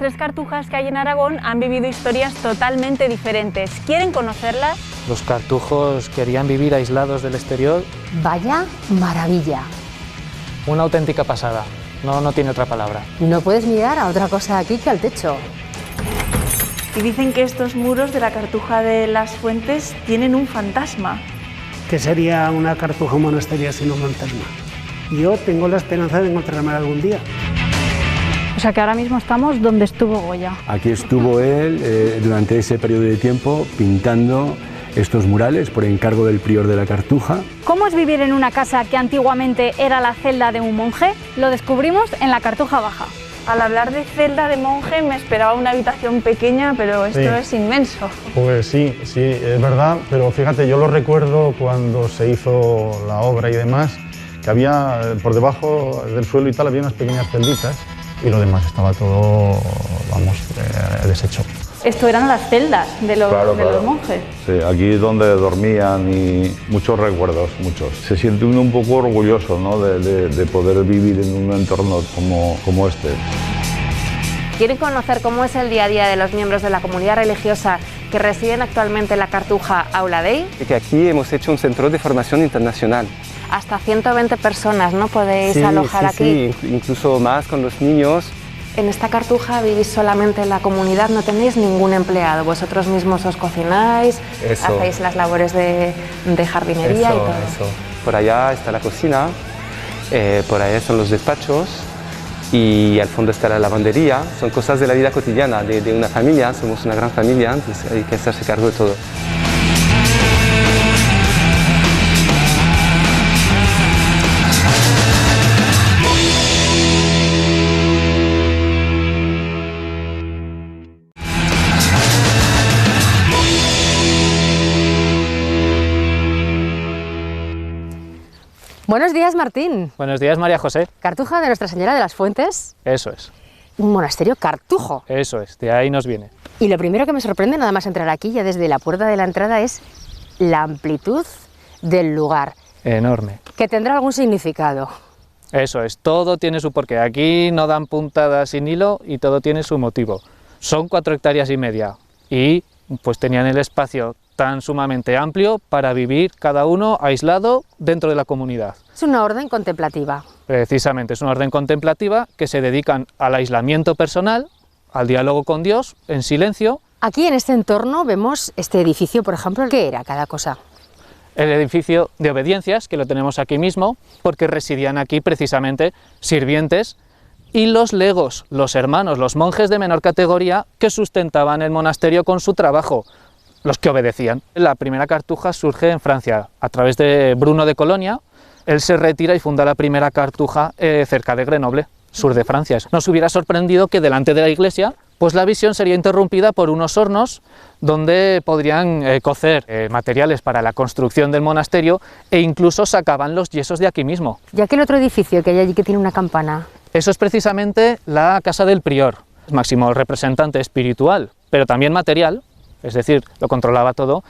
tres cartujas que hay en Aragón han vivido historias totalmente diferentes. ¿Quieren conocerlas? Los cartujos querían vivir aislados del exterior. Vaya maravilla. Una auténtica pasada, no tiene otra palabra. No puedes mirar a otra cosa aquí que al techo. Y dicen que estos muros de la Cartuja de las Fuentes tienen un fantasma. ¿Qué sería una cartuja monasterio sin un fantasma? Yo tengo la esperanza de encontrarme algún día. O sea que ahora mismo estamos donde estuvo Goya. Aquí estuvo él durante ese periodo de tiempo pintando estos murales por encargo del prior de la Cartuja. ¿Cómo es vivir en una casa que antiguamente era la celda de un monje? Lo descubrimos en la Cartuja Baja. Al hablar de celda de monje me esperaba una habitación pequeña, pero esto es inmenso. Pues sí, es verdad, pero fíjate, yo lo recuerdo cuando se hizo la obra y demás, que había por debajo del suelo y tal, había unas pequeñas celditas y lo demás estaba todo, vamos, deshecho. Esto eran las celdas de los monjes. Sí, aquí es donde dormían y muchos recuerdos, muchos. Se siente uno un poco orgulloso, ¿no?, de poder vivir en un entorno como este. ¿Quieren conocer cómo es el día a día de los miembros de la comunidad religiosa que residen actualmente en la Cartuja Aula Dei? Que aquí hemos hecho un centro de formación internacional. Hasta 120 personas, ¿no?, podéis alojar aquí. Sí, incluso más con los niños. En esta Cartuja vivís solamente en la comunidad, no tenéis ningún empleado, vosotros mismos os cocináis, hacéis las labores de jardinería y todo. Eso. Por allá está la cocina, por allá son los despachos y al fondo está la lavandería. Son cosas de la vida cotidiana de una familia, somos una gran familia, entonces hay que hacerse cargo de todo. Buenos días, Martín. Buenos días, María José. Cartuja de Nuestra Señora de las Fuentes. Eso es. Un monasterio cartujo. Eso es, de ahí nos viene. Y lo primero que me sorprende, nada más entrar aquí, ya desde la puerta de la entrada, es la amplitud del lugar. Enorme. Que tendrá algún significado. Eso es, todo tiene su porqué. Aquí no dan puntadas sin hilo y todo tiene su motivo. Son 4,5 hectáreas y pues tenían el espacio tan sumamente amplio para vivir cada uno aislado dentro de la comunidad. Es una orden contemplativa. Precisamente, es una orden contemplativa que se dedican al aislamiento personal, al diálogo con Dios, en silencio. Aquí en este entorno vemos este edificio, por ejemplo, ¿qué era cada cosa? El edificio de obediencias, que lo tenemos aquí mismo, porque residían aquí precisamente sirvientes y los legos, los hermanos, los monjes de menor categoría que sustentaban el monasterio con su trabajo, los que obedecían. La primera cartuja surge en Francia, a través de Bruno de Colonia. Él se retira y funda la primera cartuja cerca de Grenoble, sur de Francia. Nos hubiera sorprendido que delante de la iglesia, pues la visión sería interrumpida por unos hornos donde podrían cocer materiales para la construcción del monasterio e incluso sacaban los yesos de aquí mismo. ¿Y aquel otro edificio que hay allí que tiene una campana? Eso es precisamente la casa del prior, máximo representante espiritual, pero también material. Es decir, lo controlaba todo.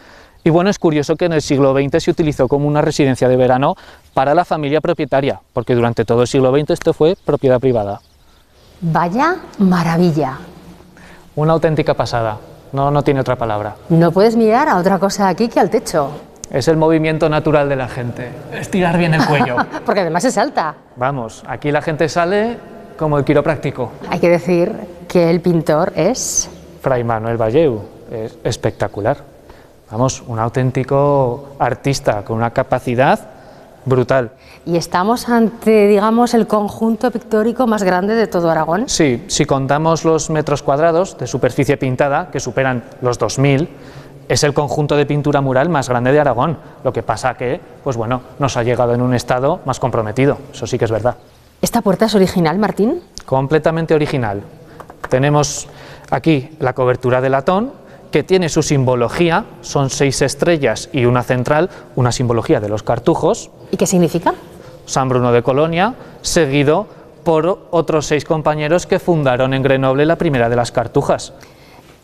Y bueno, es curioso que en el siglo XX se utilizó como una residencia de verano para la familia propietaria, porque durante todo el siglo XX esto fue propiedad privada. Vaya maravilla. Una auténtica pasada, no tiene otra palabra. No puedes mirar a otra cosa aquí que al techo. Es el movimiento natural de la gente, estirar bien el cuello. Porque además es alta. Vamos, aquí la gente sale como el quiropráctico. Hay que decir que el pintor es... Fray Manuel Balleu. Es espectacular. Vamos, un auténtico artista con una capacidad brutal. Y estamos ante, digamos, el conjunto pictórico más grande de todo Aragón. Sí, si contamos los metros cuadrados de superficie pintada, que superan los 2000, es el conjunto de pintura mural más grande de Aragón. Lo que pasa que, pues bueno, nos ha llegado en un estado más comprometido, eso sí que es verdad. ¿Esta puerta es original, Martín? Completamente original. Tenemos aquí la cobertura de latón, que tiene su simbología, son 6 estrellas y una central, una simbología de los cartujos. ¿Y qué significa? San Bruno de Colonia, seguido por otros 6 compañeros que fundaron en Grenoble la primera de las cartujas.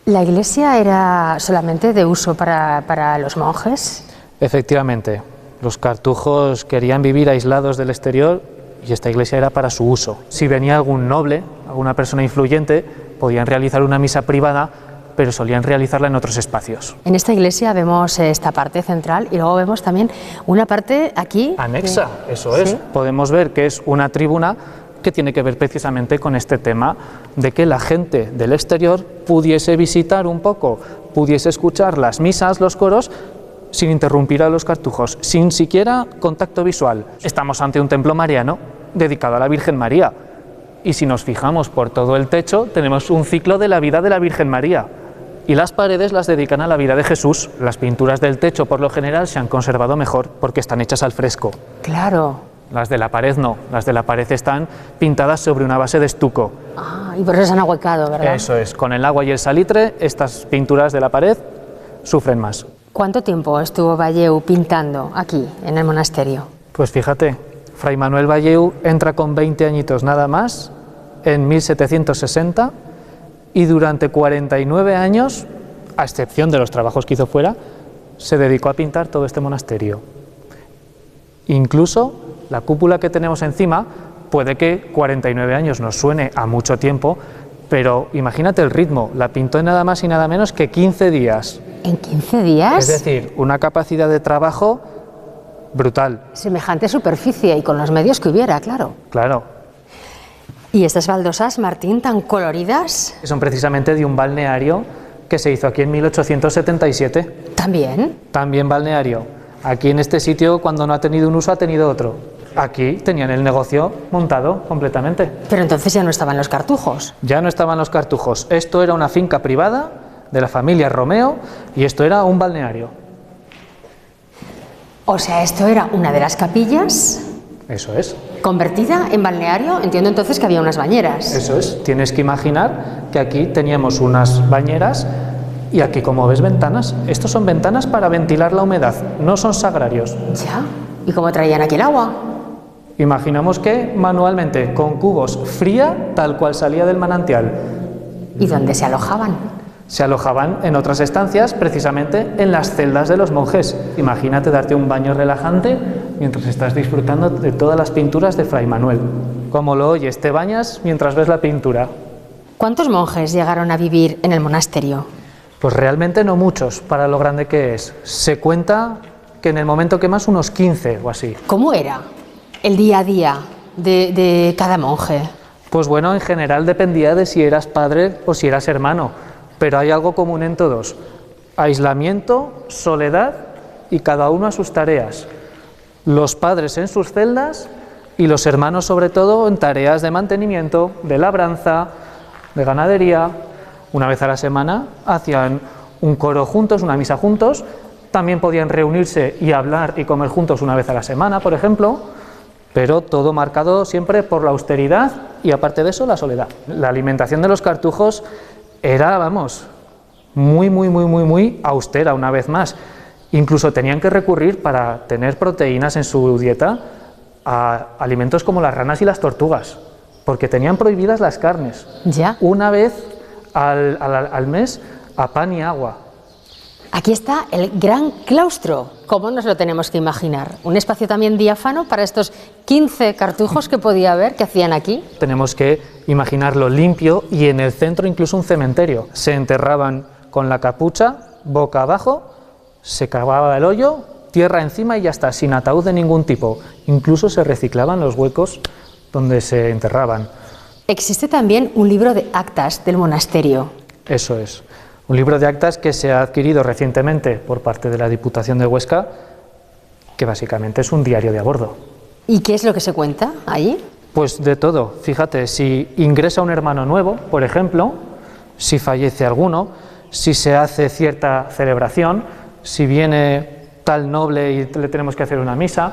¿La iglesia era solamente de uso para los monjes? Efectivamente, los cartujos querían vivir aislados del exterior y esta iglesia era para su uso. Si venía algún noble, alguna persona influyente, podían realizar una misa privada, pero solían realizarla en otros espacios. En esta iglesia vemos esta parte central y luego vemos también una parte aquí... Anexa, eso es. ¿Sí? Podemos ver que es una tribuna que tiene que ver precisamente con este tema de que la gente del exterior pudiese visitar un poco, pudiese escuchar las misas, los coros, sin interrumpir a los cartujos, sin siquiera contacto visual. Estamos ante un templo mariano dedicado a la Virgen María, y si nos fijamos por todo el techo tenemos un ciclo de la vida de la Virgen María, y las paredes las dedican a la vida de Jesús. Las pinturas del techo por lo general se han conservado mejor porque están hechas al fresco. Claro. Las de la pared no, las de la pared están pintadas sobre una base de estuco. Ah, y por eso se han ahuecado, ¿verdad? Eso es, con el agua y el salitre estas pinturas de la pared sufren más. ¿Cuánto tiempo estuvo Valleu pintando aquí, en el monasterio? Pues fíjate, Fray Manuel Valleu entra con 20 añitos nada más, en 1760, y durante 49 años, a excepción de los trabajos que hizo fuera, se dedicó a pintar todo este monasterio. Incluso la cúpula que tenemos encima, puede que 49 años nos suene a mucho tiempo, pero imagínate el ritmo, la pintó en nada más y nada menos que 15 días. ¿En 15 días? Es decir, una capacidad de trabajo brutal. Semejante superficie y con los medios que hubiera, claro. Claro. ¿Y estas baldosas, Martín, tan coloridas? Son precisamente de un balneario que se hizo aquí en 1877. ¿También? También balneario. Aquí en este sitio, cuando no ha tenido un uso, ha tenido otro. Aquí tenían el negocio montado completamente. Pero entonces ya no estaban los cartujos. Ya no estaban los cartujos. Esto era una finca privada de la familia Romeo y esto era un balneario. O sea, esto era una de las capillas. Eso es. Convertida en balneario, entiendo entonces que había unas bañeras. Eso es. Tienes que imaginar que aquí teníamos unas bañeras y aquí, como ves, ventanas. Estos son ventanas para ventilar la humedad, no son sagrarios. Ya. ¿Y cómo traían aquí el agua? Imaginamos que manualmente, con cubos, fría, tal cual salía del manantial. ¿Y dónde se alojaban? Se alojaban en otras estancias, precisamente en las celdas de los monjes. Imagínate darte un baño relajante mientras estás disfrutando de todas las pinturas de Fray Manuel. Como lo oyes, te bañas mientras ves la pintura. ¿Cuántos monjes llegaron a vivir en el monasterio? Pues realmente no muchos, para lo grande que es. Se cuenta que en el momento que más, unos 15 o así. ¿Cómo era el día a día de cada monje? Pues bueno, en general dependía de si eras padre o si eras hermano, pero hay algo común en todos: aislamiento, soledad y cada uno a sus tareas. Los padres en sus celdas y los hermanos sobre todo en tareas de mantenimiento, de labranza, de ganadería. Una vez a la semana hacían un coro juntos, una misa juntos. También podían reunirse y hablar y comer juntos una vez a la semana, por ejemplo, pero todo marcado siempre por la austeridad y, aparte de eso, la soledad. La alimentación de los cartujos era, vamos, muy austera, una vez más. Incluso tenían que recurrir, para tener proteínas en su dieta, a alimentos como las ranas y las tortugas, porque tenían prohibidas las carnes. ¿Ya? Una vez al mes, a pan y agua. Aquí está el gran claustro. ¿Cómo nos lo tenemos que imaginar? Un espacio también diáfano para estos 15 cartujos que podía haber, que hacían aquí. Tenemos que imaginarlo limpio y en el centro incluso un cementerio. Se enterraban con la capucha, boca abajo, se cavaba el hoyo, tierra encima y ya está, sin ataúd de ningún tipo. Incluso se reciclaban los huecos donde se enterraban. Existe también un libro de actas del monasterio. Eso es. Un libro de actas que se ha adquirido recientemente por parte de la Diputación de Huesca, que básicamente es un diario de a bordo. ¿Y qué es lo que se cuenta allí? Pues de todo. Fíjate, si ingresa un hermano nuevo, por ejemplo, si fallece alguno, si se hace cierta celebración, si viene tal noble y le tenemos que hacer una misa.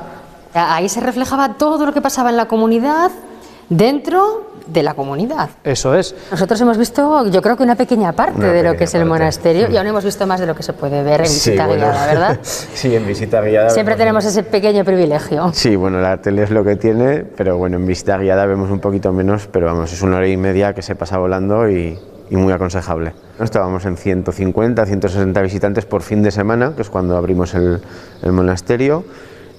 Ahí se reflejaba todo lo que pasaba en la comunidad, dentro de la comunidad. Eso es. Nosotros hemos visto, yo creo que una pequeña parte de lo que es el monasterio, y aún hemos visto más de lo que se puede ver en visita guiada, ¿verdad? Sí, en visita guiada. Siempre tenemos ese pequeño privilegio. Sí, bueno, la tele es lo que tiene, pero bueno, en visita guiada vemos un poquito menos, pero vamos, es 1 hora y media que se pasa volando y muy aconsejable. Estábamos en 150, 160 visitantes por fin de semana, que es cuando abrimos el monasterio,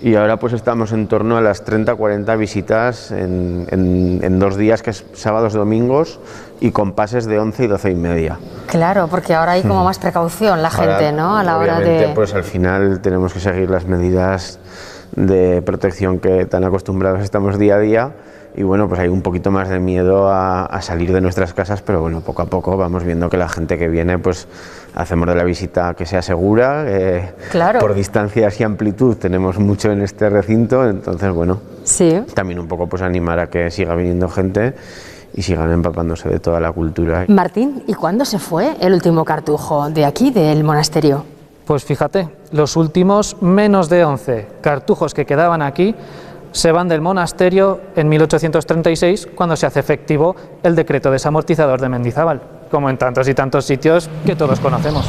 Y ahora pues estamos en torno a las 30-40 visitas en 2 días, que es sábados, domingos, y con pases de 11 y 12 y media. Claro, porque ahora hay como más precaución la gente, Ahora, ¿no? A la hora de... pues al final tenemos que seguir las medidas de protección que tan acostumbrados estamos día a día, y bueno, pues hay un poquito más de miedo a salir de nuestras casas, pero bueno, poco a poco vamos viendo que la gente que viene, pues hacemos de la visita que sea segura, claro. Por distancias y amplitud tenemos mucho en este recinto, entonces bueno, sí. También un poco pues animar a que siga viniendo gente y sigan empapándose de toda la cultura. Martín, ¿y cuándo se fue el último cartujo de aquí, del monasterio? Pues fíjate, los últimos menos de 11 cartujos que quedaban aquí se van del monasterio en 1836, cuando se hace efectivo el decreto desamortizador de Mendizábal, como en tantos y tantos sitios que todos conocemos.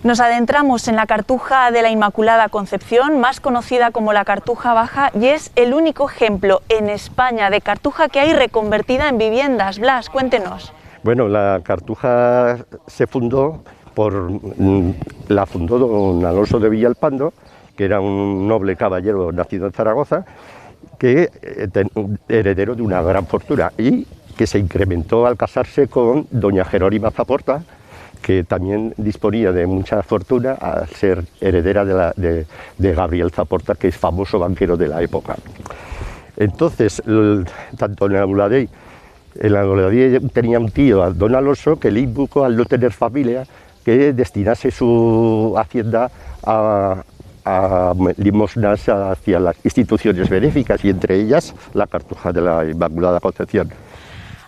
Nos adentramos en la Cartuja de la Inmaculada Concepción, más conocida como la Cartuja Baja, y es el único ejemplo en España de cartuja que hay reconvertida en viviendas. Blas, cuéntenos. Bueno, la Cartuja se fundó la fundó don Alonso de Villalpando, que era un noble caballero nacido en Zaragoza, que heredero de una gran fortuna y que se incrementó al casarse con doña Jerónima Zaporta, que también disponía de mucha fortuna al ser heredera de Gabriel Zaporta, que es famoso banquero de la época. Entonces, tanto en Auladell tenía un tío, don Alonso, que le invocó, al no tener familia, que destinase su hacienda a limosnas hacia las instituciones benéficas, y entre ellas la Cartuja de la Inmaculada Concepción.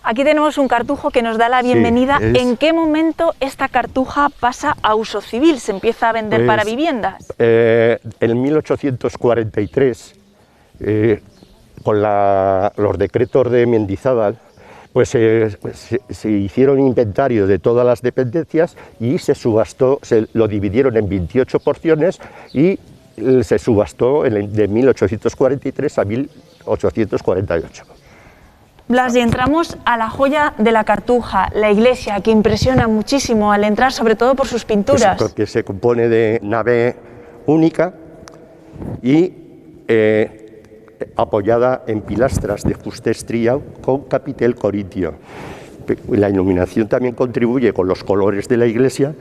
Aquí tenemos un cartujo que nos da la bienvenida. Sí, ¿En qué momento esta cartuja pasa a uso civil? ¿Se empieza a vender para viviendas? En 1843, con los decretos de Mendizábal, pues se hicieron inventario de todas las dependencias y se subastó, lo dividieron en 28 porciones y se subastó de 1843 a 1848. Blas, y entramos a la joya de la Cartuja, la iglesia, que impresiona muchísimo al entrar, sobre todo por sus pinturas. Pues porque se compone de nave única y apoyada en pilastras de fuste estriado con capitel corintio. La iluminación también contribuye con los colores de la iglesia,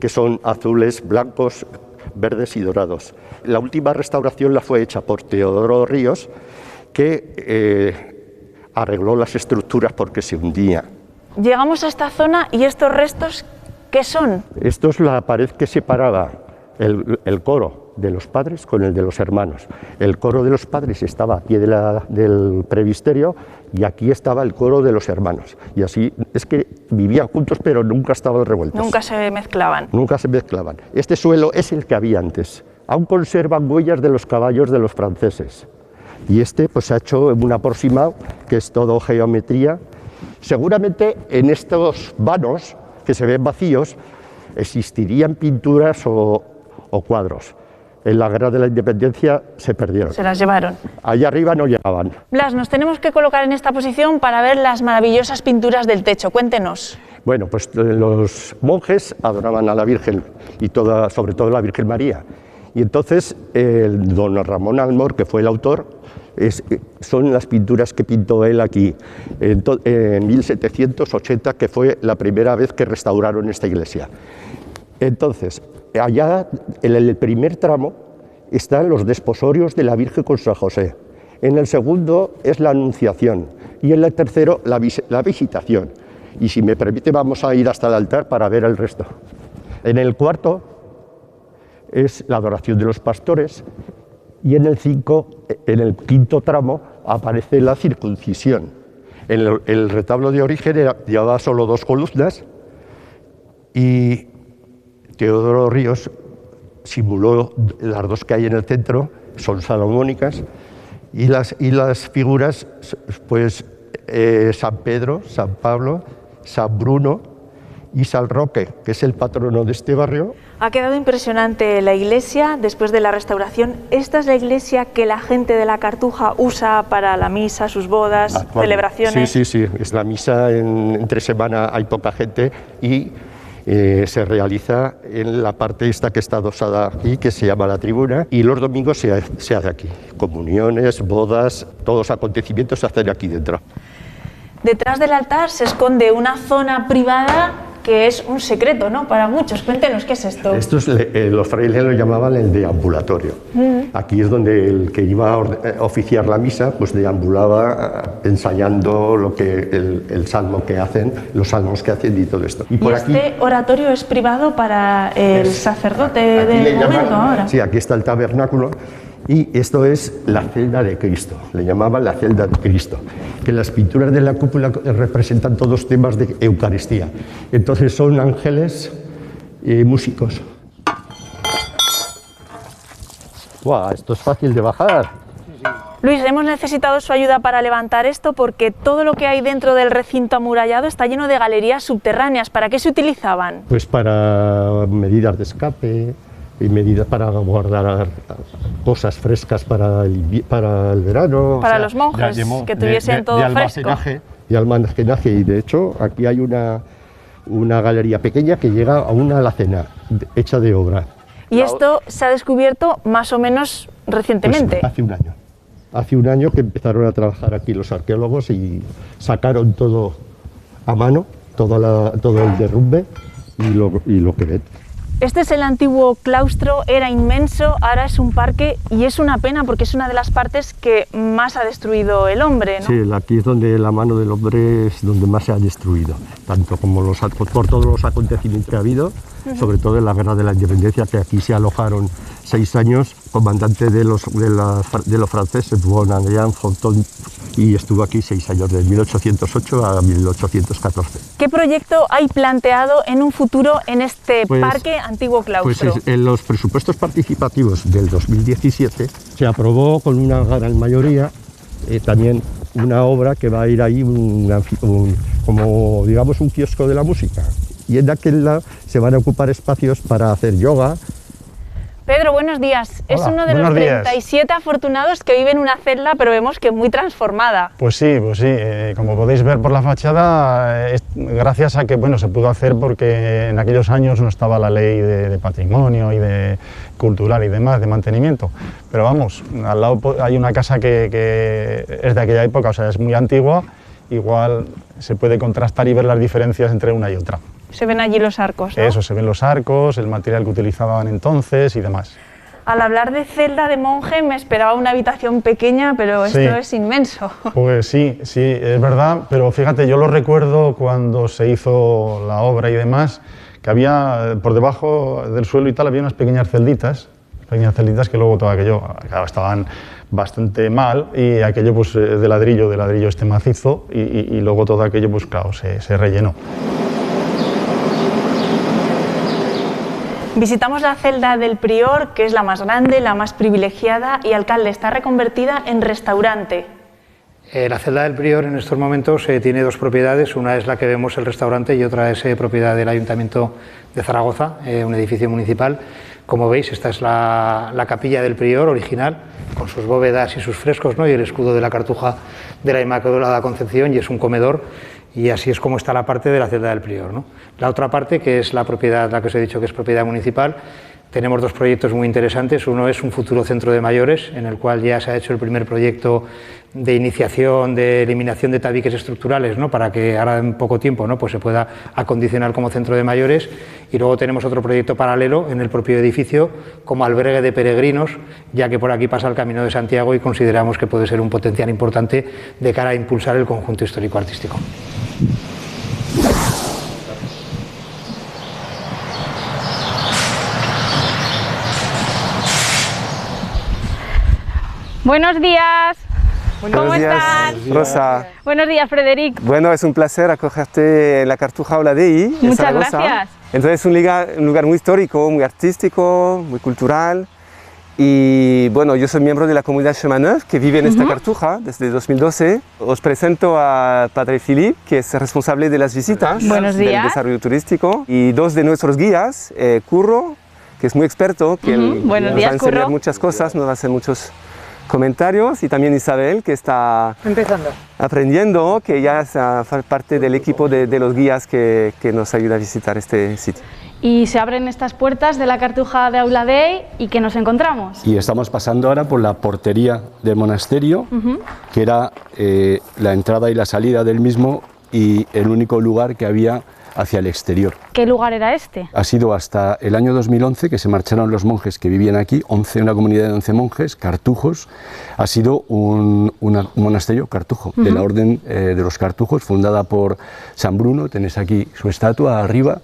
que son azules, blancos, verdes y dorados. La última restauración la fue hecha por Teodoro Ríos, que arregló las estructuras porque se hundía. Llegamos a esta zona y estos restos, ¿qué son? Esto es la pared que separaba el coro de los padres con el de los hermanos. El coro de los padres estaba a pie del presbiterio y aquí estaba el coro de los hermanos. Y así es que vivían juntos, pero nunca estaban revueltos. Nunca se mezclaban. Nunca se mezclaban. Este suelo es el que había antes. Aún conservan huellas de los caballos de los franceses. Y este pues se ha hecho en un aproximado, que es todo geometría. Seguramente en estos vanos, que se ven vacíos, existirían pinturas o cuadros. En la Guerra de la Independencia se perdieron. Se las llevaron. Allá arriba no llegaban. Blas, nos tenemos que colocar en esta posición para ver las maravillosas pinturas del techo. Cuéntenos. Bueno, pues los monjes adoraban a la Virgen, y sobre todo la Virgen María. Y entonces don Ramón Almor, que fue el autor, son las pinturas que pintó él aquí en 1780, que fue la primera vez que restauraron esta iglesia. Entonces, allá en el primer tramo están los desposorios de la Virgen con San José. En el segundo es la Anunciación y en el tercero la Visitación. Y si me permite, vamos a ir hasta el altar para ver el resto. En el cuarto es la adoración de los pastores y en el quinto tramo aparece la circuncisión. El retablo de origen llevaba solo 2 columnas y Teodoro Ríos simuló las 2 que hay en el centro, son salomónicas, y las figuras, pues San Pedro, San Pablo, San Bruno y San Roque, que es el patrono de este barrio. Ha quedado impresionante la iglesia después de la restauración. ¿Esta es la iglesia que la gente de la Cartuja usa para la misa, sus bodas, celebraciones? Sí, es la misa entre semana, hay poca gente y se realiza en la parte esta que está adosada aquí, que se llama la tribuna, y los domingos se hace aquí. Comuniones, bodas, todos los acontecimientos se hacen aquí dentro. Detrás del altar se esconde una zona privada que es un secreto, ¿no?, para muchos. Cuéntenos, ¿qué es esto? Esto es, los frailes lo llamaban el deambulatorio. Aquí es donde el que iba a oficiar la misa, pues deambulaba ensayando lo que el salmo que hacen, los salmos que hacen y todo esto. Y por aquí, este oratorio es privado para el sacerdote del momento ahora. Sí, aquí está el tabernáculo. Y esto es la celda de Cristo, le llamaban la celda de Cristo, que las pinturas de la cúpula representan todos temas de Eucaristía. Entonces son ángeles músicos. ¡Guau! Esto es fácil de bajar. Luis, hemos necesitado su ayuda para levantar esto porque todo lo que hay dentro del recinto amurallado está lleno de galerías subterráneas. ¿Para qué se utilizaban? Pues para medidas de escape, y medidas para guardar cosas frescas para el verano. Para los monjes, que tuviesen todo fresco. De almacenaje, y de hecho aquí hay una galería pequeña que llega a una alacena hecha de obra. ¿Y esto se ha descubierto más o menos recientemente? Pues hace un año. Hace un año que empezaron a trabajar aquí los arqueólogos y sacaron todo a mano, todo el derrumbe y lo que ven. Este es el antiguo claustro, era inmenso, ahora es un parque y es una pena porque es una de las partes que más ha destruido el hombre, ¿no? Sí, aquí es donde la mano del hombre es donde más se ha destruido, tanto como por todos los acontecimientos que ha habido, sobre todo en la Guerra de la Independencia, que aquí se alojaron 6 años, comandante de los franceses, Bourgogne Fonton, y estuvo aquí 6 años, de 1808 a 1814. ¿Qué proyecto hay planteado en un futuro en este parque antiguo claustro? Pues en los presupuestos participativos del 2017 se aprobó con una gran mayoría también una obra que va a ir ahí, como digamos un kiosco de la música. Y en aquel lado se van a ocupar espacios para hacer yoga. Pedro, buenos días. Hola, es uno de los 37 afortunados que vive en una celda, pero vemos que muy transformada. Pues sí. Como podéis ver por la fachada, gracias a que se pudo hacer porque en aquellos años no estaba la ley de patrimonio y de cultural y demás, de mantenimiento. Pero vamos, al lado hay una casa que es de aquella época, o sea, es muy antigua, igual se puede contrastar y ver las diferencias entre una y otra. Se ven allí los arcos, ¿no? Eso, se ven los arcos, el material que utilizaban entonces y demás. Al hablar de celda de monje me esperaba una habitación pequeña, pero esto es inmenso. Pues sí, es verdad, pero fíjate, yo lo recuerdo cuando se hizo la obra y demás, que había por debajo del suelo y tal, había unas pequeñas celditas que luego todo aquello, claro, estaban bastante mal, y aquello pues de ladrillo este macizo, y luego todo aquello pues claro, se rellenó. Visitamos la celda del prior, que es la más grande, la más privilegiada, y alcalde, está reconvertida en restaurante. La celda del prior en estos momentos tiene 2 propiedades, una es la que vemos, el restaurante, y otra es propiedad del Ayuntamiento de Zaragoza, un edificio municipal. Como veis, esta es la capilla del prior original, con sus bóvedas y sus frescos, ¿no?, y el escudo de la Cartuja de la Inmaculada Concepción, y es un comedor, y así es como está la parte de la celda del prior, ¿no? La otra parte, que es la propiedad, la que os he dicho que es propiedad municipal, tenemos 2 proyectos muy interesantes. Uno es un futuro centro de mayores, en el cual ya se ha hecho el primer proyecto de iniciación, de eliminación de tabiques estructurales, ¿no?, para que ahora en poco tiempo, ¿no?, pues se pueda acondicionar como centro de mayores. Y luego tenemos otro proyecto paralelo en el propio edificio como albergue de peregrinos, ya que por aquí pasa el Camino de Santiago y consideramos que puede ser un potencial importante de cara a impulsar el conjunto histórico-artístico. Buenos días. ¿Cómo estás? Rosa. Buenos días, Frederic. Bueno, es un placer acogerte en la Cartuja Oladei. Muchas gracias. Entonces es un lugar muy histórico, muy artístico, muy cultural, Y bueno, yo soy miembro de la comunidad Chemin Neuf que vive en esta cartuja desde 2012. Os presento a Padre Philippe, que es responsable de las visitas Buenos del días. desarrollo turístico, y dos de nuestros guías, Curro, que es muy experto, que él Buenos nos días, va a enseñar Curro. muchas cosas, nos va a hacer muchos comentarios, y también Isabel, que está aprendiendo, que ya es parte del equipo de los guías que nos ayuda a visitar este sitio. Y se abren estas puertas de la Cartuja de Auladei y ¿qué nos encontramos? Y estamos pasando ahora por la portería del monasterio, que era la entrada y la salida del mismo y el único lugar que había hacia el exterior. ¿Qué lugar era este? Ha sido hasta el año 2011 que se marcharon los monjes que vivían aquí, una comunidad de 11 monjes, cartujos. Ha sido un monasterio cartujo, de la orden de los cartujos, fundada por San Bruno. Tenéis aquí su estatua arriba,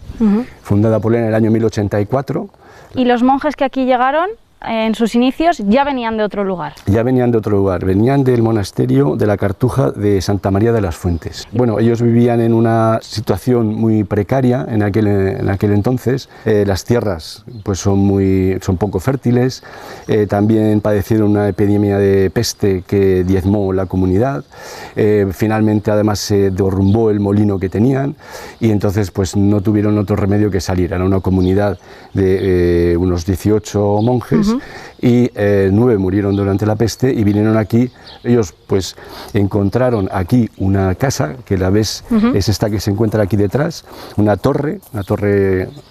fundada por él en el año 1084. ¿Y los monjes que aquí llegaron en sus inicios ya venían de otro lugar? Ya venían de otro lugar, venían del monasterio de la Cartuja de Santa María de las Fuentes. Bueno, ellos vivían en una situación muy precaria en aquel entonces. Las tierras pues son poco fértiles, también padecieron una epidemia de peste que diezmó la comunidad. Finalmente además se derrumbó el molino que tenían y entonces pues no tuvieron otro remedio que salir. Era una comunidad de unos 18 monjes. Y 9 murieron durante la peste y vinieron aquí. Ellos pues encontraron aquí una casa, que la ves, es esta que se encuentra aquí detrás, una torre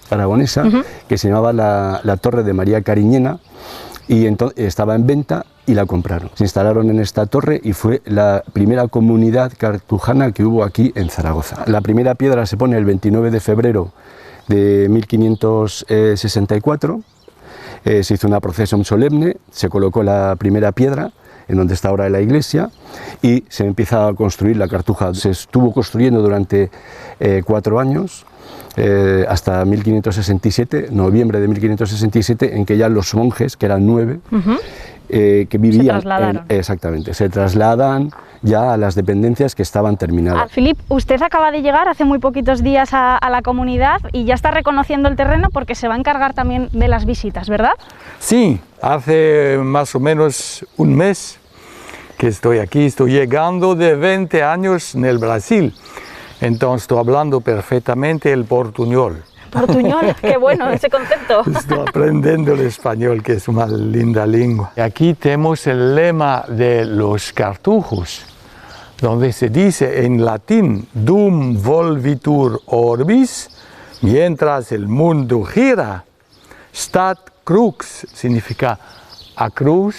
aragonesa, que se llamaba la Torre de María Cariñena, y estaba en venta y la compraron. Se instalaron en esta torre y fue la primera comunidad cartujana que hubo aquí en Zaragoza. La primera piedra se pone el 29 de febrero de 1564. Se hizo una procesión solemne, se colocó la primera piedra en donde está ahora la iglesia y se empieza a construir la cartuja. Se estuvo construyendo durante 4 años, hasta 1567, noviembre de 1567, en que ya los monjes, que eran 9, que vivían... Se trasladan ya a las dependencias que estaban terminadas. Philippe, usted acaba de llegar hace muy poquitos días a la comunidad y ya está reconociendo el terreno porque se va a encargar también de las visitas, ¿verdad? Sí, hace más o menos un mes que estoy aquí, estoy llegando de 20 años en el Brasil, entonces estoy hablando perfectamente el portuñol. Portuñol, qué bueno ese concepto. Estoy aprendiendo el español, que es una linda lengua. Aquí tenemos el lema de los cartujos, donde se dice en latín, dum volvitur orbis, mientras el mundo gira, stat crux, significa a cruz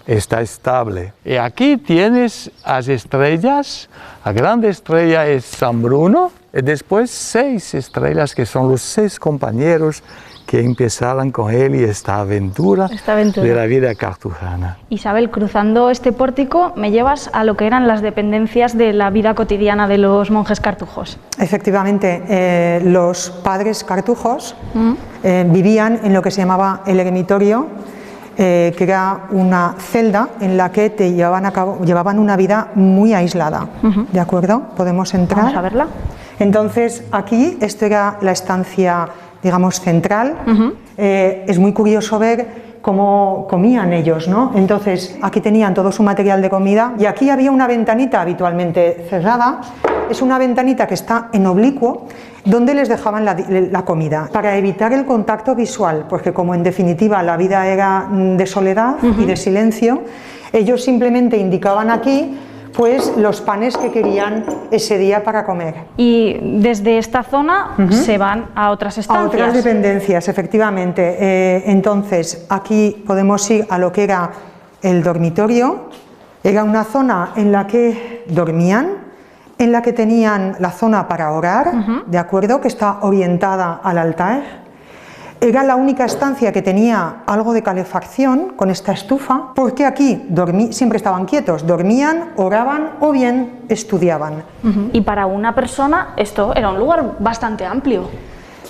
está estable. Y aquí tienes las estrellas, la grande estrella es San Bruno, y después 6 estrellas que son los 6 compañeros que empezaron con él y esta aventura de la vida cartujana. Isabel, cruzando este pórtico me llevas a lo que eran las dependencias de la vida cotidiana de los monjes cartujos. Efectivamente, los padres cartujos vivían en lo que se llamaba el eremitorio, que era una celda en la que llevaban una vida muy aislada. ¿De acuerdo? ¿Podemos entrar? Vamos a verla. Entonces, aquí, esto era la estancia, digamos, central. Es muy curioso ver cómo comían ellos, ¿no? Entonces, aquí tenían todo su material de comida y aquí había una ventanita habitualmente cerrada. Es una ventanita que está en oblicuo, donde les dejaban la comida, para evitar el contacto visual, porque como en definitiva la vida era de soledad y de silencio, ellos simplemente indicaban aquí pues los panes que querían ese día para comer. Y desde esta zona se van a otras estancias. A otras dependencias, efectivamente. Entonces, aquí podemos ir a lo que era el dormitorio. Era una zona en la que dormían, en la que tenían la zona para orar, ¿de acuerdo?, que está orientada al altar. Era la única estancia que tenía algo de calefacción con esta estufa, porque aquí siempre estaban quietos, dormían, oraban o bien estudiaban. Y para una persona esto era un lugar bastante amplio.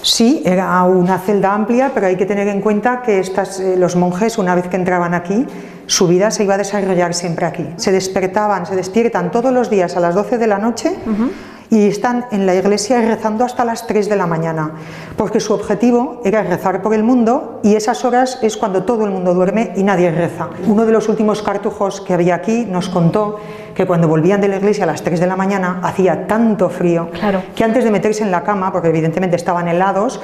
Sí, era una celda amplia, pero hay que tener en cuenta que los monjes, una vez que entraban aquí, su vida se iba a desarrollar siempre aquí. Se despiertan todos los días a las 12 de la noche y están en la iglesia rezando hasta las 3 de la mañana, porque su objetivo era rezar por el mundo y esas horas es cuando todo el mundo duerme y nadie reza. Uno de los últimos cartujos que había aquí nos contó que cuando volvían de la iglesia a las 3 de la mañana hacía tanto frío que antes de meterse en la cama, porque evidentemente estaban helados,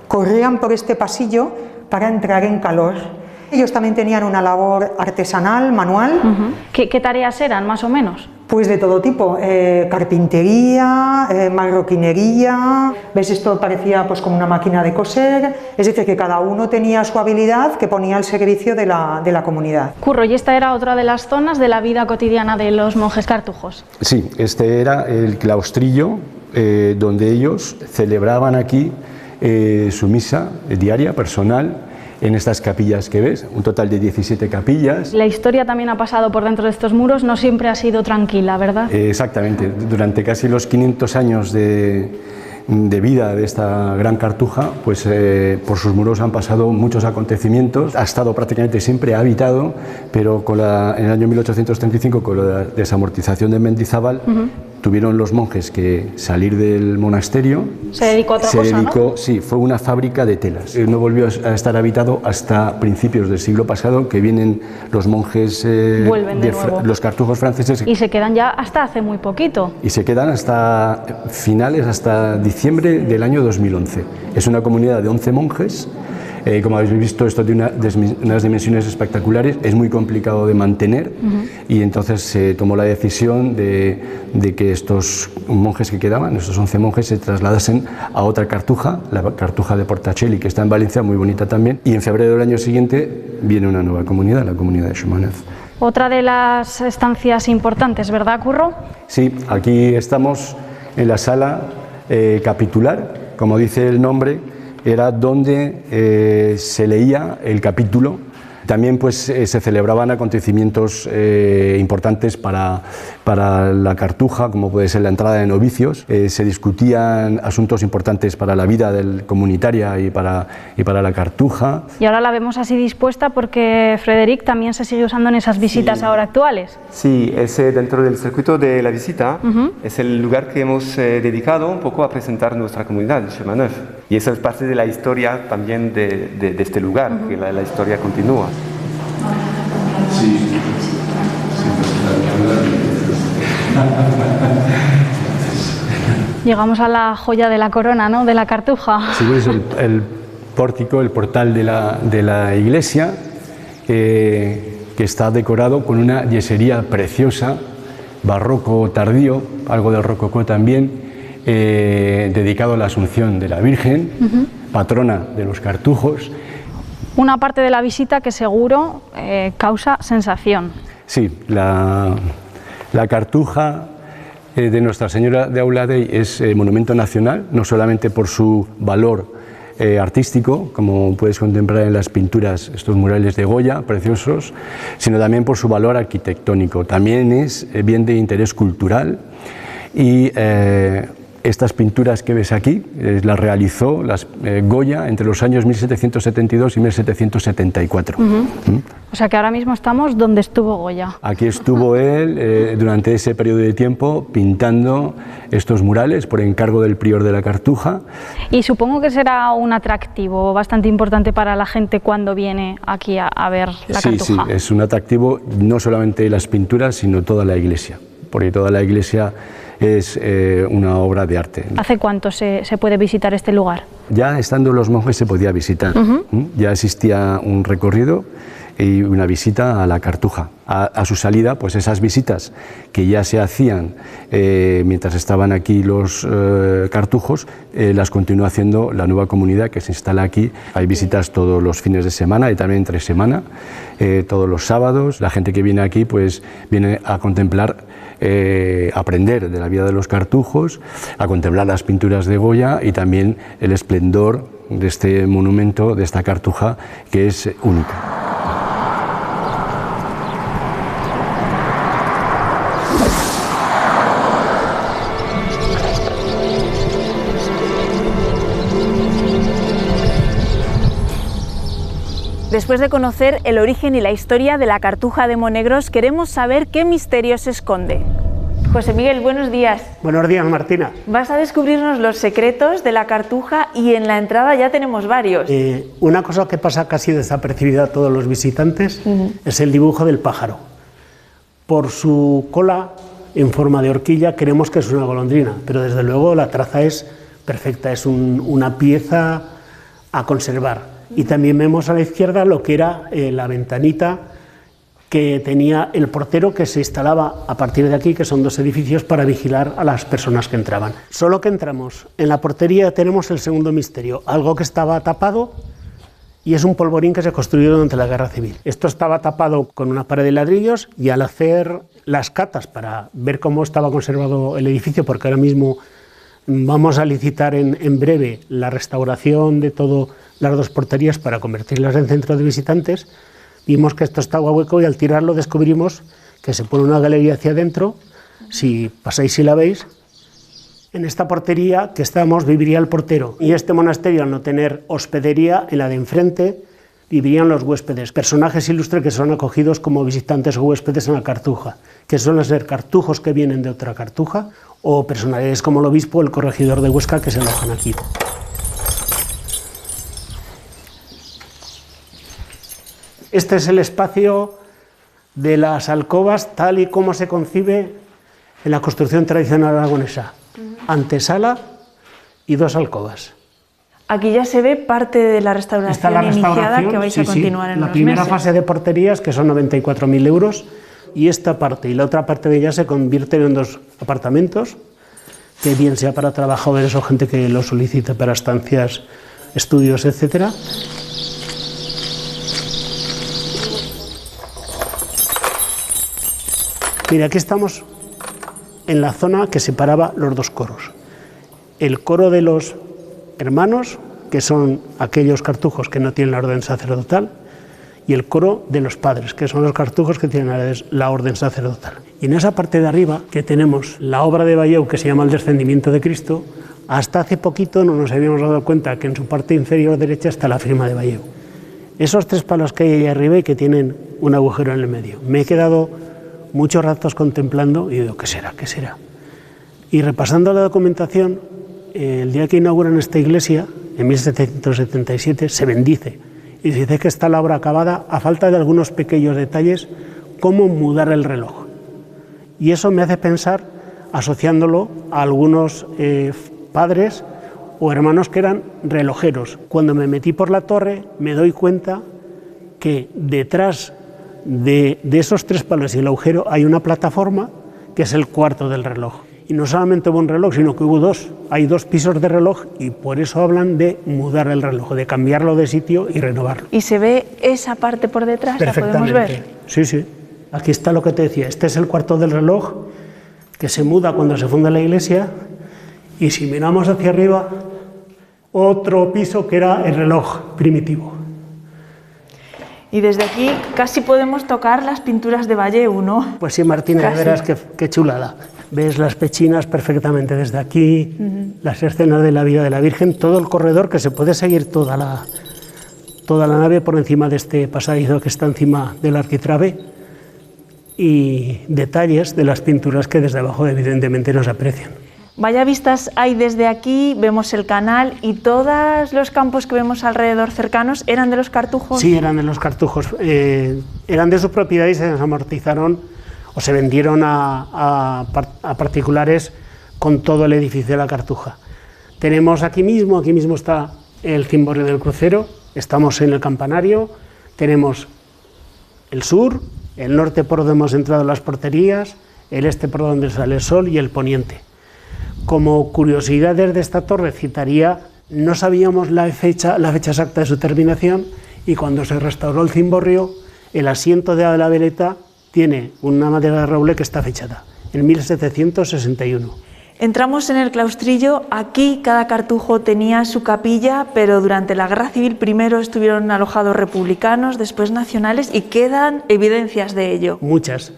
corrían por este pasillo para entrar en calor. Ellos también tenían una labor artesanal, manual. ¿Qué tareas eran, más o menos? Pues de todo tipo, carpintería, marroquinería, ves, esto parecía pues como una máquina de coser, es decir, que cada uno tenía su habilidad que ponía al servicio de la comunidad. Curro, ¿y esta era otra de las zonas de la vida cotidiana de los monjes cartujos? Sí, este era el claustrillo donde ellos celebraban aquí su misa diaria, personal, en estas capillas que ves, un total de 17 capillas. La historia también ha pasado por dentro de estos muros, no siempre ha sido tranquila, ¿verdad? Exactamente, durante casi los 500 años de vida de esta gran cartuja, pues por sus muros han pasado muchos acontecimientos, ha estado prácticamente siempre habitado, pero en el año 1835, con la desamortización de Mendizábal, tuvieron los monjes que salir del monasterio. Se dedicó a otra cosa, ¿no? Sí, fue una fábrica de telas. No volvió a estar habitado hasta principios del siglo pasado, que vienen los monjes, los cartujos franceses. Y se quedan ya hasta hace muy poquito. Y se quedan hasta finales, hasta diciembre del año 2011. Es una comunidad de 11 monjes. Como habéis visto, esto tiene unas dimensiones espectaculares, es muy complicado de mantener y entonces se tomó la decisión de que estos monjes que quedaban, estos 11 monjes, se trasladasen a otra cartuja, la cartuja de Portacelli, que está en Valencia, muy bonita también, y en febrero del año siguiente viene una nueva comunidad, la comunidad de Xumanez. Otra de las estancias importantes, ¿verdad, Curro? Sí, aquí estamos en la sala capitular, como dice el nombre, era donde se leía el capítulo. También pues, se celebraban acontecimientos importantes para la cartuja, como puede ser la entrada de novicios. Se discutían asuntos importantes para la vida comunitaria y para la cartuja. Y ahora la vemos así dispuesta porque Frederic también se sigue usando en esas visitas ahora actuales. Sí, ese dentro del circuito de la visita es el lugar que hemos dedicado un poco a presentar nuestra comunidad de Xumanez. Y eso es parte de la historia también de este lugar, que la historia continúa. Sí. Llegamos a la joya de la corona, ¿no?, de la cartuja. Sí, es el pórtico, el portal de la iglesia, que está decorado con una yesería preciosa, barroco tardío, algo del rococó también, dedicado a la Asunción de la Virgen, patrona de los cartujos. Una parte de la visita que seguro causa sensación. Sí, la cartuja de Nuestra Señora de Auladey es monumento nacional, no solamente por su valor artístico, como puedes contemplar en las pinturas, estos murales de Goya, preciosos, sino también por su valor arquitectónico. También es bien de interés cultural y estas pinturas que ves aquí las realizó Goya entre los años 1772 y 1774. O sea que ahora mismo estamos donde estuvo Goya. Aquí estuvo él durante ese periodo de tiempo pintando estos murales por encargo del prior de la Cartuja. Y supongo que será un atractivo bastante importante para la gente cuando viene aquí a ver la Cartuja. Sí, es un atractivo no solamente las pinturas, sino toda la iglesia, porque toda la iglesia es una obra de arte. ¿Hace cuánto se puede visitar este lugar? Ya estando los monjes se podía visitar. Ya existía un recorrido y una visita a la Cartuja. A su salida, pues esas visitas que ya se hacían mientras estaban aquí los cartujos, las continúa haciendo la nueva comunidad que se instala aquí. Hay visitas todos los fines de semana y también entre semana, todos los sábados. La gente que viene aquí pues viene a contemplar, aprender de la vida de los cartujos, a contemplar las pinturas de Goya y también el esplendor de este monumento, de esta Cartuja, que es única. Después de conocer el origen y la historia de la Cartuja de Monegros, queremos saber qué misterio se esconde. José Miguel, buenos días. Buenos días, Martina. Vas a descubrirnos los secretos de la Cartuja y en la entrada ya tenemos varios. Una cosa que pasa casi desapercibida a todos los visitantes es el dibujo del pájaro. Por su cola en forma de horquilla creemos que es una golondrina, pero desde luego la traza es perfecta, es una pieza a conservar. Y también vemos a la izquierda lo que era la ventanita que tenía el portero, que se instalaba a partir de aquí, que son 2 edificios, para vigilar a las personas que entraban. Solo que entramos en la portería tenemos el segundo misterio, algo que estaba tapado y es un polvorín que se construyó durante la Guerra Civil. Esto estaba tapado con una pared de ladrillos y al hacer las catas para ver cómo estaba conservado el edificio, porque ahora mismo vamos a licitar en breve la restauración de todas las 2 porterías para convertirlas en centro de visitantes, vimos que esto estaba hueco y al tirarlo descubrimos que se pone una galería hacia adentro. Si pasáis y la veis, en esta portería que estamos viviría el portero, y este monasterio, al no tener hospedería, en la de enfrente vivirían los huéspedes, personajes ilustres que son acogidos como visitantes o huéspedes en la Cartuja, que suelen ser cartujos que vienen de otra Cartuja o personalidades como el obispo o el corregidor de Huesca que se alojan aquí. Este es el espacio de las alcobas tal y como se concibe en la construcción tradicional aragonesa. Antesala y 2 alcobas. Aquí ya se ve parte de la restauración iniciada que vais a continuar en unos meses. La primera fase de porterías, que son 94.000 euros, y esta parte y la otra parte de ella se convierten en 2 apartamentos, que bien sea para trabajadores o gente que lo solicite para estancias, estudios, etcétera. Mira, aquí estamos en la zona que separaba los 2 coros. El coro de los hermanos, que son aquellos cartujos que no tienen la orden sacerdotal, y el coro de los padres, que son los cartujos que tienen la orden sacerdotal. Y en esa parte de arriba, que tenemos la obra de Valleu, que se llama El descendimiento de Cristo, hasta hace poquito no nos habíamos dado cuenta que en su parte inferior derecha está la firma de Valleu. Esos 3 palos que hay ahí arriba y que tienen un agujero en el medio. Me he quedado muchos ratos contemplando y digo, ¿qué será? ¿Qué será? Y repasando la documentación, el día que inauguran esta iglesia, en 1777, se bendice y se dice que está la obra acabada a falta de algunos pequeños detalles, cómo mudar el reloj. Y eso me hace pensar, asociándolo a algunos padres o hermanos que eran relojeros. Cuando me metí por la torre me doy cuenta que detrás de esos 3 palos y el agujero hay una plataforma que es el cuarto del reloj. Y no solamente hubo un reloj, sino que hubo 2. Hay 2 pisos de reloj y por eso hablan de mudar el reloj, de cambiarlo de sitio y renovarlo. ¿Y se ve esa parte por detrás? ¿La podemos ver? Sí, sí. Aquí está lo que te decía. Este es el cuarto del reloj que se muda cuando se funda la iglesia, y si miramos hacia arriba, otro piso que era el reloj primitivo. Y desde aquí casi podemos tocar las pinturas de Valleu, ¿no? Pues sí, Martina, verás qué chulada. Ves las pechinas perfectamente desde aquí, las escenas de la vida de la Virgen, todo el corredor, que se puede seguir toda la nave por encima de este pasadizo que está encima del arquitrabe, y detalles de las pinturas que desde abajo evidentemente no se aprecian. Vaya vistas hay desde aquí, vemos el canal y todos los campos que vemos alrededor cercanos, ¿eran de los cartujos? Sí, eran de los cartujos, eran de su propiedad y se desamortizaron o se vendieron a particulares con todo el edificio de la Cartuja. Tenemos aquí mismo está el cimborrio del crucero, estamos en el campanario, tenemos el sur, el norte por donde hemos entrado las porterías, el este por donde sale el sol y el poniente. Como curiosidades de esta torre citaría, no sabíamos la fecha exacta de su terminación, y cuando se restauró el cimborrio, el asiento de la veleta tiene una madera de roble que está fechada en 1761. Entramos en el claustrillo. Aquí cada cartujo tenía su capilla, pero durante la Guerra Civil primero estuvieron alojados republicanos, después nacionales, y quedan evidencias de ello. Muchas.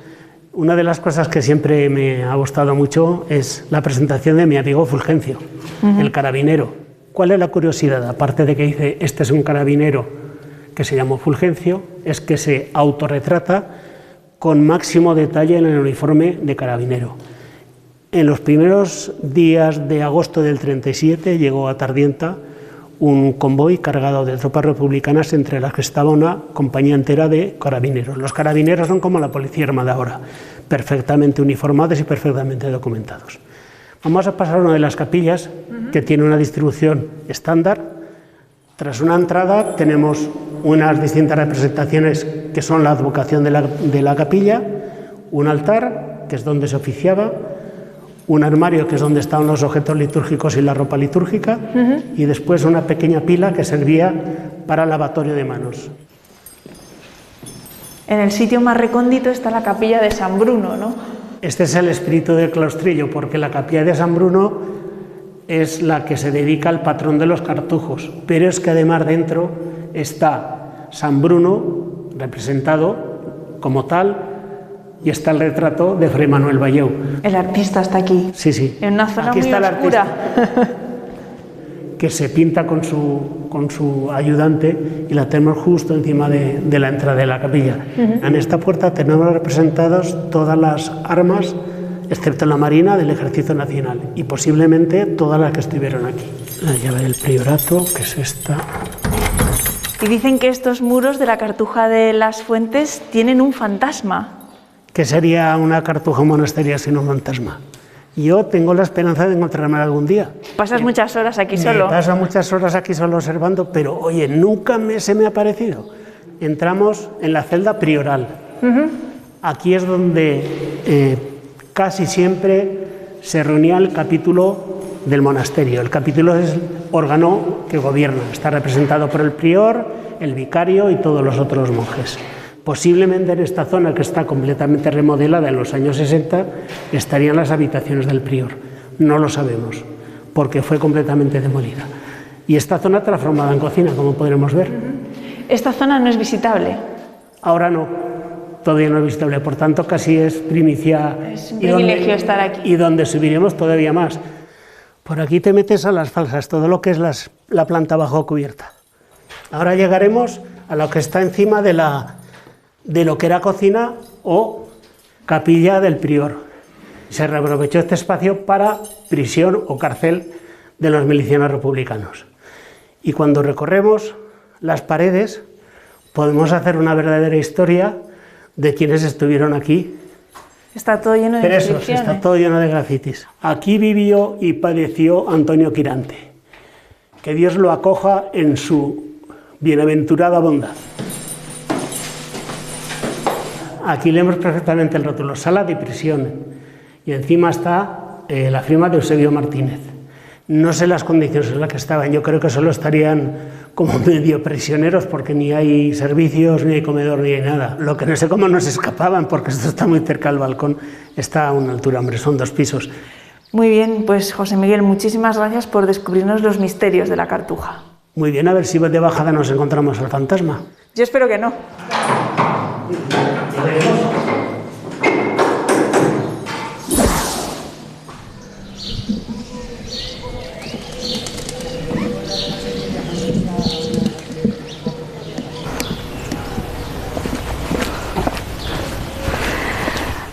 Una de las cosas que siempre me ha gustado mucho es la presentación de mi amigo Fulgencio, el carabinero. ¿Cuál es la curiosidad? Aparte de que dice, este es un carabinero que se llamó Fulgencio, es que se autorretrata con máximo detalle en el uniforme de carabinero. En los primeros días de agosto del 37 llegó a Tardienta un convoy cargado de tropas republicanas, entre las que estaba una compañía entera de carabineros. Los carabineros son como la policía armada ahora, perfectamente uniformados y perfectamente documentados. Vamos a pasar a una de las capillas que tiene una distribución estándar. Tras una entrada tenemos unas distintas representaciones que son la advocación de la capilla, un altar, que es donde se oficiaba, un armario, que es donde estaban los objetos litúrgicos y la ropa litúrgica, y después una pequeña pila que servía para lavatorio de manos. En el sitio más recóndito está la capilla de San Bruno, ¿no? Este es el espíritu del claustrillo, porque la capilla de San Bruno es la que se dedica al patrón de los cartujos, pero es que además dentro está San Bruno representado como tal, y está el retrato de Fray Manuel Valleu. El artista está aquí. Sí, sí. En una zona aquí muy está oscura. Que se pinta con su ayudante, y la tenemos justo encima de la entrada de la capilla. En esta puerta tenemos representadas todas las armas, excepto la Marina, del Ejército Nacional, y posiblemente todas las que estuvieron aquí. La llave del priorato, que es esta. Y dicen que estos muros de la Cartuja de las Fuentes tienen un fantasma. ¿Qué sería una cartuja monasterio sin un fantasma? Yo tengo la esperanza de encontrarme algún día. Pasas muchas horas aquí solo. Paso muchas horas aquí solo observando, pero oye, nunca se me ha parecido. Entramos en la celda prioral. Aquí es donde casi siempre se reunía el capítulo del monasterio. El capítulo es el órgano que gobierna. Está representado por el prior, el vicario y todos los otros monjes. Posiblemente en esta zona, que está completamente remodelada en los años 60, estarían las habitaciones del prior. No lo sabemos, porque fue completamente demolida. Y esta zona transformada en cocina, como podremos ver. Esta zona no es visitable. Ahora no, todavía no es visitable, por tanto casi es primicia. Es un privilegio estar aquí. Y donde subiremos todavía más. Por aquí te metes a las falsas, todo lo que es la planta bajo cubierta. Ahora llegaremos a lo que está encima de lo que era cocina o capilla del prior. Se reaprovechó este espacio para prisión o cárcel de los milicianos republicanos. Y cuando recorremos las paredes podemos hacer una verdadera historia de quienes estuvieron aquí. Está todo lleno de presos, está todo lleno de grafitis. Aquí vivió y padeció Antonio Quirante. Que Dios lo acoja en su bienaventurada bondad. Aquí leemos perfectamente el rótulo, sala de prisión, y encima está la firma de Eusebio Martínez. No sé las condiciones en las que estaban, yo creo que solo estarían como medio prisioneros, porque ni hay servicios, ni hay comedor, ni hay nada. Lo que no sé cómo no se escapaban, porque esto está muy cerca del balcón, está a una altura, hombre, son 2 pisos. Muy bien, pues José Miguel, muchísimas gracias por descubrirnos los misterios de la Cartuja. Muy bien, a ver si de bajada nos encontramos al fantasma. Yo espero que no.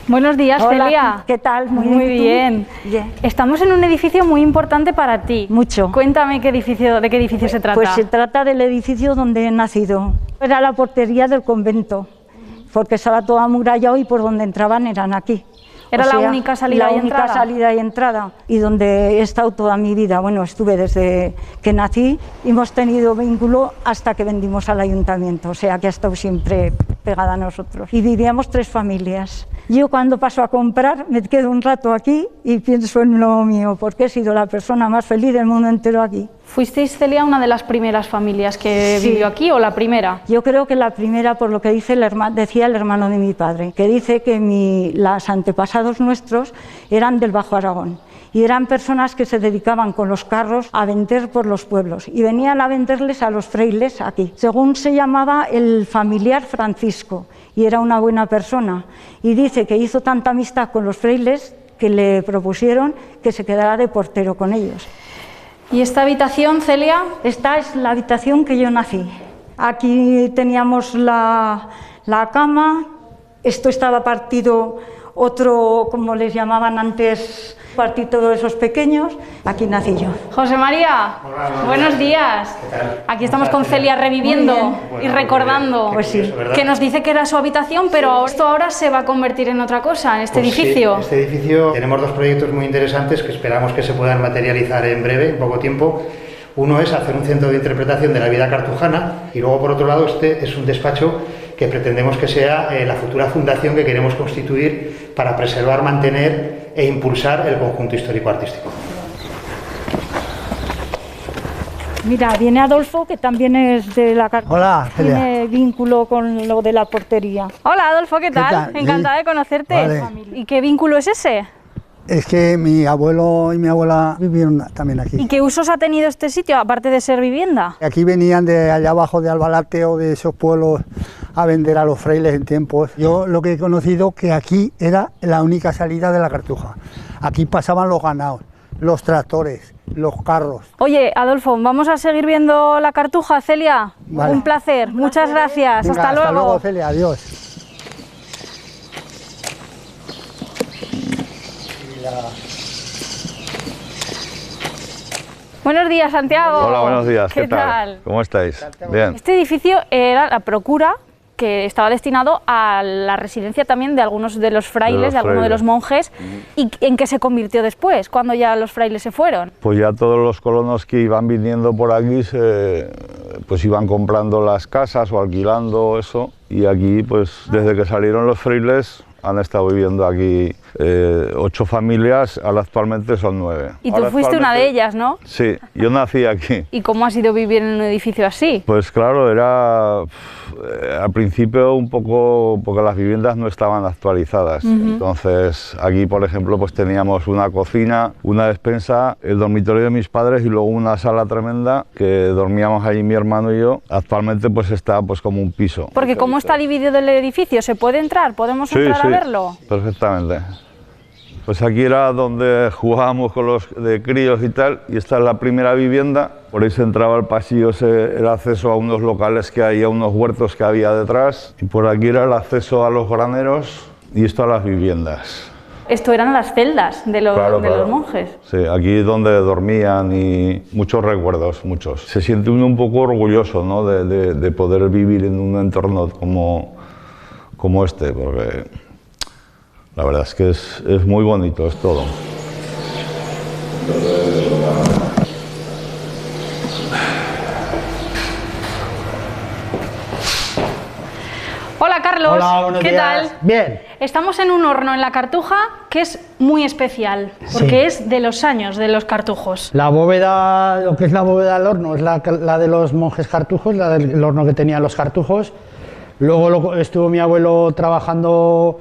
Buenos días, Hola, Celia. ¿Qué tal? Muy bien. Bien. Estamos en un edificio muy importante para ti. Mucho. Cuéntame de qué edificio se trata. Pues se trata del edificio donde he nacido. Era la portería del convento, porque estaba todo amurallado y por donde entraban eran aquí. ¿Era la única salida y entrada? La única salida y entrada, y donde he estado toda mi vida. Bueno, estuve desde que nací, hemos tenido vínculo hasta que vendimos al ayuntamiento, o sea que ha estado siempre pegada a nosotros. Y vivíamos 3 familias. Yo cuando paso a comprar me quedo un rato aquí y pienso en lo mío, porque he sido la persona más feliz del mundo entero aquí. ¿Fuisteis, Celia, una de las primeras familias que vivió aquí o la primera? Yo creo que la primera, por lo que dice decía el hermano de mi padre, que dice que los antepasados nuestros eran del Bajo Aragón y eran personas que se dedicaban con los carros a vender por los pueblos y venían a venderles a los frailes aquí. Según se llamaba el familiar Francisco, y era una buena persona, y dice que hizo tanta amistad con los frailes que le propusieron que se quedara de portero con ellos. ¿Y esta habitación, Celia? Esta es la habitación que yo nací. Aquí teníamos la cama, esto estaba partido, otro, como les llamaban antes, Partí todos esos pequeños, aquí nací yo. José María, buenos días. ¿Qué tal? Aquí estamos con Celia reviviendo y recordando, pues sí, que nos dice que era su habitación, pero esto ahora se va a convertir en otra cosa, en este edificio. Sí, este edificio tenemos dos proyectos muy interesantes que esperamos que se puedan materializar en breve, en poco tiempo. Uno es hacer un centro de interpretación de la vida cartujana y luego, por otro lado, este es un despacho que pretendemos que sea la futura fundación que queremos constituir para preservar, mantener e impulsar el conjunto histórico-artístico. Mira, viene Adolfo, que también es de la cartujana. Hola, Celia. Tiene vínculo con lo de la portería. Hola Adolfo, ¿qué tal? ¿Qué tal? Encantada de conocerte. Vale. ¿Y qué vínculo es ese? Es que mi abuelo y mi abuela vivieron también aquí. ¿Y qué usos ha tenido este sitio, aparte de ser vivienda? Aquí venían de allá abajo de Albalate o de esos pueblos a vender a los frailes en tiempos. Yo lo que he conocido que aquí era la única salida de la Cartuja. Aquí pasaban los ganados, los tractores, los carros. Oye, Adolfo, vamos a seguir viendo la Cartuja, Celia. Vale. Un placer, muchas gracias. Venga, hasta luego. Hasta luego, Celia, adiós. Buenos días, Santiago. Hola, buenos días. ¿Qué tal? ¿Cómo estáis? Bien. Este edificio era la procura que estaba destinado a la residencia también de algunos de los frailes, de algunos de los monjes. ¿Y en qué se convirtió después, cuando ya los frailes se fueron? Pues ya todos los colonos que iban viniendo por aquí pues iban comprando las casas o alquilando eso, y aquí pues desde que salieron los frailes han estado viviendo aquí 8 familias, ahora actualmente son 9. Y tú fuiste una de ellas, ¿no? Sí, yo nací aquí. ¿Y cómo ha sido vivir en un edificio así? Pues claro, era al principio un poco, porque las viviendas no estaban actualizadas. Entonces aquí, por ejemplo, pues teníamos una cocina, una despensa, el dormitorio de mis padres y luego una sala tremenda que dormíamos allí mi hermano y yo. Actualmente pues está pues como un piso. Porque ¿cómo está dividido el edificio? ¿Se puede entrar? ¿Podemos entrar a verlo? Perfectamente. Pues aquí era donde jugábamos con los de críos y tal, y esta es la primera vivienda. Por ahí se entraba al pasillo, el acceso a unos locales que hay, a unos huertos que había detrás, y por aquí era el acceso a los graneros y esto a las viviendas. Esto eran las celdas de los monjes. Sí, aquí es donde dormían y muchos recuerdos, muchos. Se siente uno un poco orgulloso, ¿no? de poder vivir en un entorno como este, porque la verdad es que es muy bonito, es todo. Hola Carlos, Hola, buenos ¿qué días. tal? Bien. Estamos en un horno en la Cartuja que es muy especial, porque es de los años de los cartujos. La bóveda, lo que es la bóveda del horno, es la de los monjes cartujos, la del horno que tenían los cartujos. Luego estuvo mi abuelo trabajando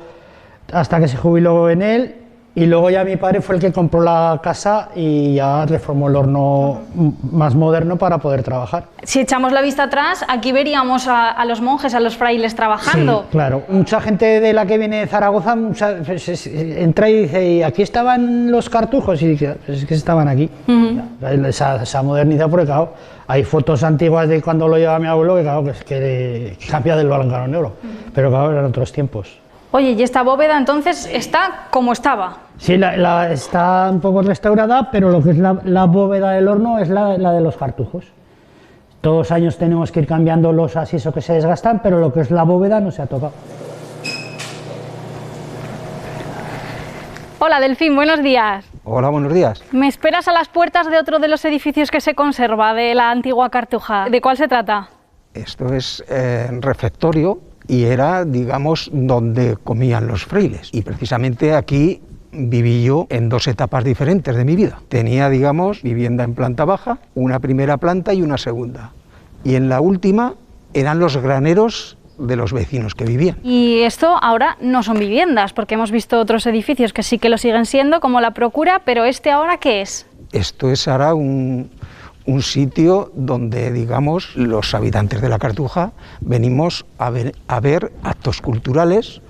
hasta que se jubiló en él, y luego ya mi padre fue el que compró la casa y ya reformó el horno más moderno para poder trabajar. Si echamos la vista atrás, aquí veríamos a los monjes, a los frailes trabajando. Sí, claro. Mucha gente de la que viene de Zaragoza entra y dice, ¿y aquí estaban los cartujos? Y dice, pues es que estaban aquí. Se ha modernizado porque, claro, hay fotos antiguas de cuando lo llevaba mi abuelo que, claro, que cambia del blanco al negro. Pero, claro, eran otros tiempos. Oye, y esta bóveda entonces está como estaba. Sí, está un poco restaurada, pero lo que es la bóveda del horno es la de los cartujos. Todos los años tenemos que ir cambiando los asisos que se desgastan, pero lo que es la bóveda no se ha tocado. Hola Delfín, buenos días. Hola, buenos días. Me esperas a las puertas de otro de los edificios que se conserva de la antigua Cartuja. ¿De cuál se trata? Esto es refectorio y era, digamos, donde comían los frailes. Y precisamente aquí viví yo en 2 etapas diferentes de mi vida. Tenía, digamos, vivienda en planta baja, una primera planta y una segunda. Y en la última eran los graneros de los vecinos que vivían. Y esto ahora no son viviendas, porque hemos visto otros edificios que sí que lo siguen siendo, como la Procura, pero ¿este ahora qué es? Esto es ahora un sitio donde, digamos, los habitantes de la Cartuja venimos a ver actos culturales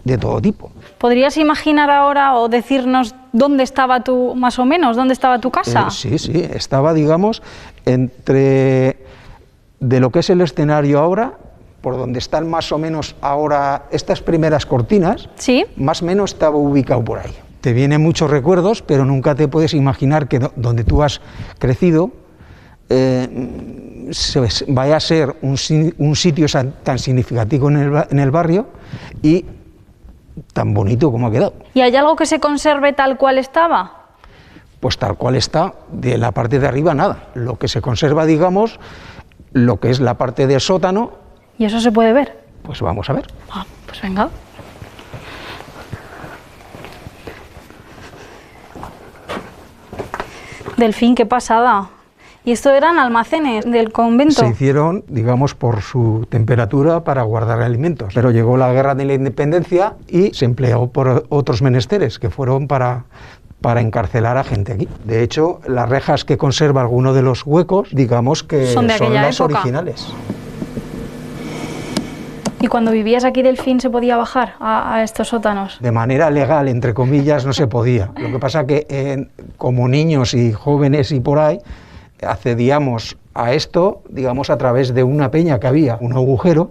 de todo tipo. ¿Podrías imaginar ahora o decirnos dónde estaba más o menos, dónde estaba tu casa? Sí, estaba, digamos, entre de lo que es el escenario ahora, por donde están más o menos ahora estas primeras cortinas, ¿sí? Más o menos estaba ubicado por ahí. te vienen muchos recuerdos, pero nunca te puedes imaginar que donde tú has crecido vaya a ser un sitio tan significativo en el barrio y tan bonito como ha quedado. ¿Y hay algo que se conserve tal cual estaba? Pues tal cual está, de la parte de arriba nada. Lo que se conserva, digamos, lo que es la parte del sótano. ¿Y eso se puede ver? Pues vamos a ver. Ah, pues venga. Delfín, qué pasada. ¿Y esto eran almacenes del convento? Se hicieron, digamos, por su temperatura para guardar alimentos. Pero llegó la guerra de la independencia y se empleó por otros menesteres, que fueron para encarcelar a gente aquí. De hecho, las rejas que conserva alguno de los huecos, digamos que son las época. Originales. ¿Y cuando vivías aquí, Delfín, se podía bajar a estos sótanos? De manera legal, entre comillas, no se podía. Lo que pasa que como niños y jóvenes y por ahí, accedíamos a esto, digamos, a través de una peña que había, un agujero,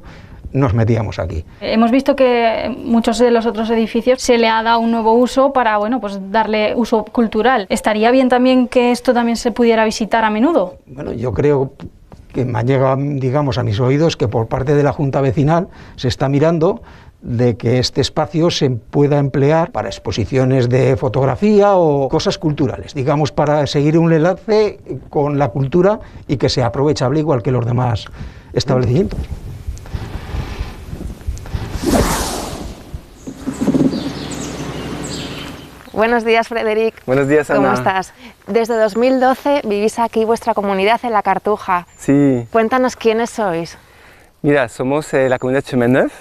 nos metíamos aquí. Hemos visto que muchos de los otros edificios se le ha dado un nuevo uso para, bueno, pues darle uso cultural. ¿Estaría bien también que esto también se pudiera visitar a menudo? Bueno, yo creo que me ha llegado, digamos, a mis oídos que por parte de la Junta Vecinal se está mirando de que este espacio se pueda emplear para exposiciones de fotografía o cosas culturales, digamos, para seguir un enlace con la cultura y que sea aprovechable igual que los demás establecimientos. Buenos días, Frederic. Buenos días, Ana. ¿Cómo estás? Desde 2012 vivís aquí vuestra comunidad en La Cartuja. Sí. Cuéntanos quiénes sois. Mira, somos la comunidad Chemin Neuf.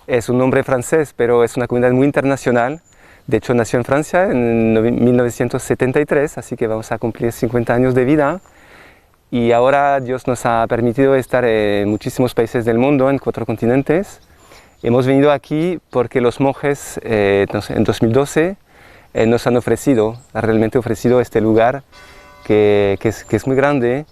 Es un nombre francés, pero es una comunidad muy internacional. De hecho, nació en Francia en 1973, así que vamos a cumplir 50 años de vida. Y ahora Dios nos ha permitido estar en muchísimos países del mundo, en 4 continentes. Hemos venido aquí porque los monjes en 2012 nos han realmente ofrecido este lugar que es muy grande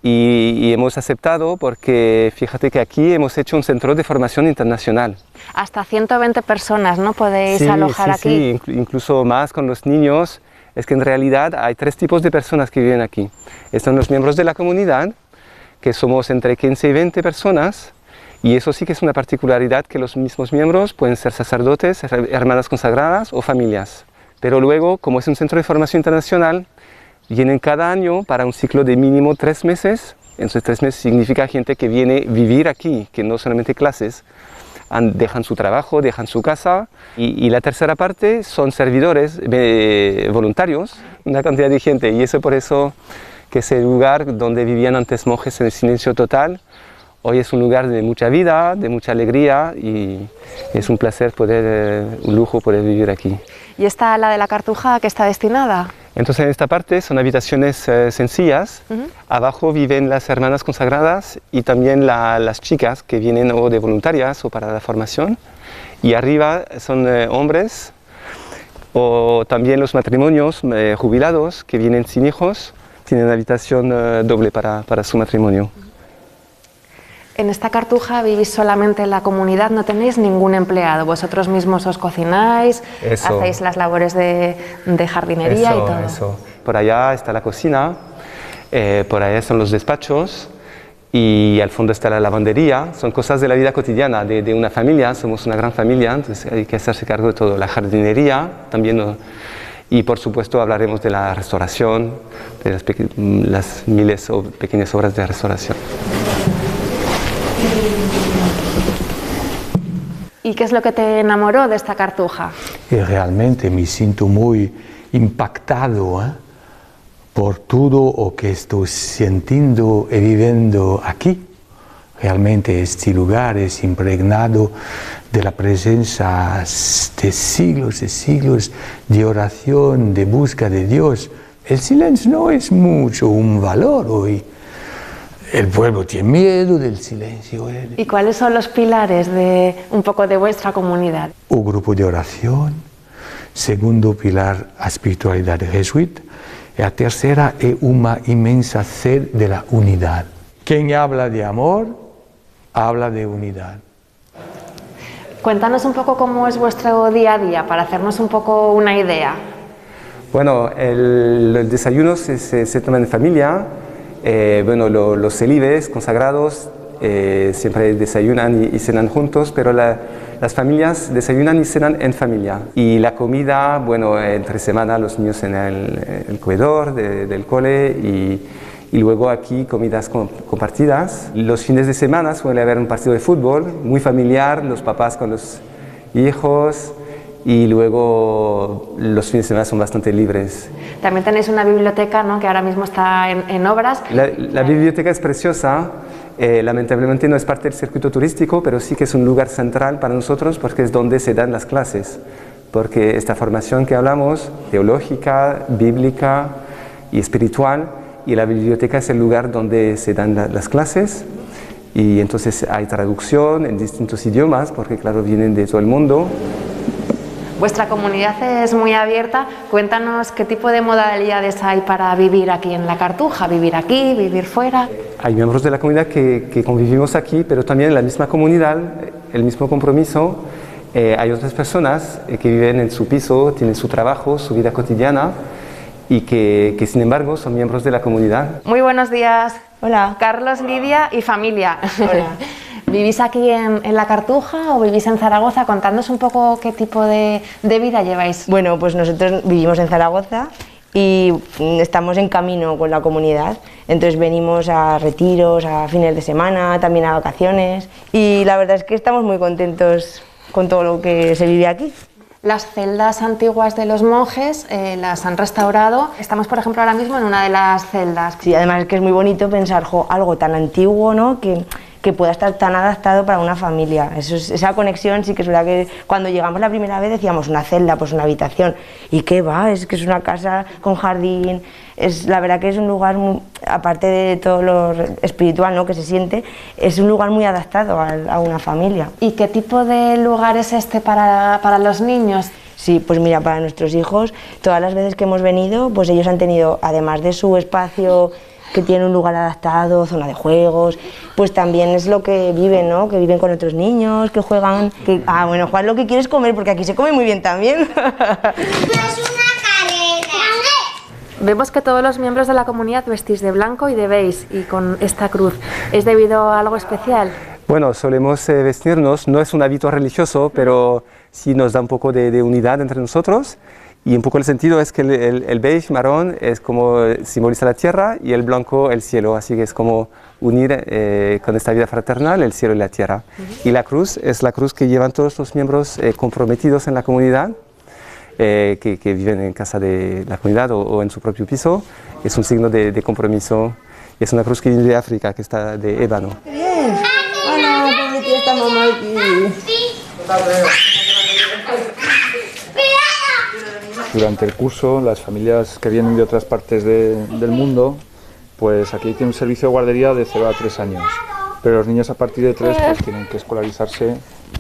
y hemos aceptado porque fíjate que aquí hemos hecho un centro de formación internacional. Hasta 120 personas, ¿no? Podéis alojar aquí. Sí, incluso más con los niños. Es que en realidad hay 3 tipos de personas que viven aquí. Están los miembros de la comunidad, que somos entre 15 y 20 personas, y eso sí que es una particularidad que los mismos miembros pueden ser sacerdotes, hermanas consagradas o familias. Pero luego, como es un centro de formación internacional, vienen cada año para un ciclo de mínimo 3 meses. Entonces 3 meses significa gente que viene a vivir aquí, que no solamente clases, dejan su trabajo, dejan su casa. Y la tercera parte son servidores voluntarios, una cantidad de gente. Y eso por eso que ese lugar donde vivían antes monjes en el silencio total, hoy es un lugar de mucha vida, de mucha alegría y es un placer un lujo poder vivir aquí. ¿Y esta, la de La Cartuja, a qué está destinada? Entonces en esta parte son habitaciones sencillas. Abajo viven las hermanas consagradas y también las chicas que vienen o de voluntarias o para la formación. Y arriba son hombres o también los matrimonios jubilados que vienen sin hijos, tienen habitación doble para su matrimonio. En esta Cartuja vivís solamente en la comunidad, no tenéis ningún empleado, vosotros mismos os cocináis, hacéis las labores de jardinería y todo. Eso. Por allá está la cocina, por allá son los despachos y al fondo está la lavandería. Son cosas de la vida cotidiana de una familia, somos una gran familia, entonces hay que hacerse cargo de todo. La jardinería también, y por supuesto hablaremos de la restauración, de las miles o pequeñas obras de restauración. ¿Y qué es lo que te enamoró de esta Cartuja? Y realmente me siento muy impactado por todo lo que estoy sintiendo y viviendo aquí. Realmente este lugar es impregnado de la presencia de siglos de oración, de búsqueda de Dios. El silencio no es mucho un valor hoy. El pueblo tiene miedo del silencio. ¿Y cuáles son los pilares de un poco de vuestra comunidad? Un grupo de oración, segundo pilar, la espiritualidad jesuita, y la tercera es una inmensa sed de la unidad. Quien habla de amor, habla de unidad. Cuéntanos un poco cómo es vuestro día a día, para hacernos un poco una idea. Bueno, el desayuno se toma en familia. Bueno, los célibes consagrados siempre desayunan y cenan juntos, pero las familias desayunan y cenan en familia. Y la comida, bueno, entre semana los niños en el comedor del cole y luego aquí comidas compartidas. Los fines de semana suele haber un partido de fútbol muy familiar, los papás con los hijos, y luego los fines de semana son bastante libres. También tenéis una biblioteca, ¿no?, que ahora mismo está en obras. La biblioteca es preciosa, lamentablemente no es parte del circuito turístico, pero sí que es un lugar central para nosotros porque es donde se dan las clases. Porque esta formación que hablamos, teológica, bíblica y espiritual, y la biblioteca es el lugar donde se dan las clases, y entonces hay traducción en distintos idiomas porque claro, vienen de todo el mundo. Vuestra comunidad es muy abierta. Cuéntanos qué tipo de modalidades hay para vivir aquí en la Cartuja, vivir aquí, vivir fuera. Hay miembros de la comunidad que convivimos aquí, pero también en la misma comunidad, el mismo compromiso. Hay otras personas que viven en su piso, tienen su trabajo, su vida cotidiana, y que sin embargo son miembros de la comunidad. Muy buenos días. Hola. Carlos, Lidia y familia. Hola. ¿Vivís aquí en la Cartuja o vivís en Zaragoza? Contadnos un poco qué tipo de vida lleváis. Bueno, pues nosotros vivimos en Zaragoza y estamos en camino con la comunidad. Entonces venimos a retiros, a fines de semana, también a vacaciones, y la verdad es que estamos muy contentos con todo lo que se vive aquí. Las celdas antiguas de los monjes las han restaurado. Estamos, por ejemplo, ahora mismo en una de las celdas. Sí, además es que es muy bonito pensar, algo tan antiguo, ¿no?, que pueda estar tan adaptado para una familia. Esa conexión sí que es verdad que cuando llegamos la primera vez decíamos una celda, pues una habitación. ¿Y qué va? Es que es una casa con jardín. La verdad que es un lugar, aparte de todo lo espiritual, ¿no?, que se siente, es un lugar muy adaptado a una familia. ¿Y qué tipo de lugar es este para los niños? Sí, pues mira, para nuestros hijos, todas las veces que hemos venido, pues ellos han tenido, además de su espacio que tiene un lugar adaptado, zona de juegos, pues también es lo que viven, ¿no?, que viven con otros niños, que juegan, bueno, Juan, lo que quieres comer, porque aquí se come muy bien también. Vemos que todos los miembros de la comunidad vestís de blanco y de beige y con esta cruz. ¿Es debido a algo especial? Bueno, solemos vestirnos, no es un hábito religioso, pero sí nos da un poco de unidad entre nosotros. Y un poco el sentido es que el beige marrón es como simboliza la tierra y el blanco el cielo, así que es como unir con esta vida fraternal el cielo y la tierra. Y la cruz es la cruz que llevan todos los miembros comprometidos en la comunidad, que viven en casa de la comunidad o en su propio piso. Es un signo de compromiso. Es una cruz que viene de África, que está de ébano. ¡Bien! ¡Hola, pobrecita esta mamá aquí! Durante el curso, las familias que vienen de otras partes del mundo, pues aquí tienen un servicio de guardería de 0 a 3 años. Pero los niños a partir de 3 pues tienen que escolarizarse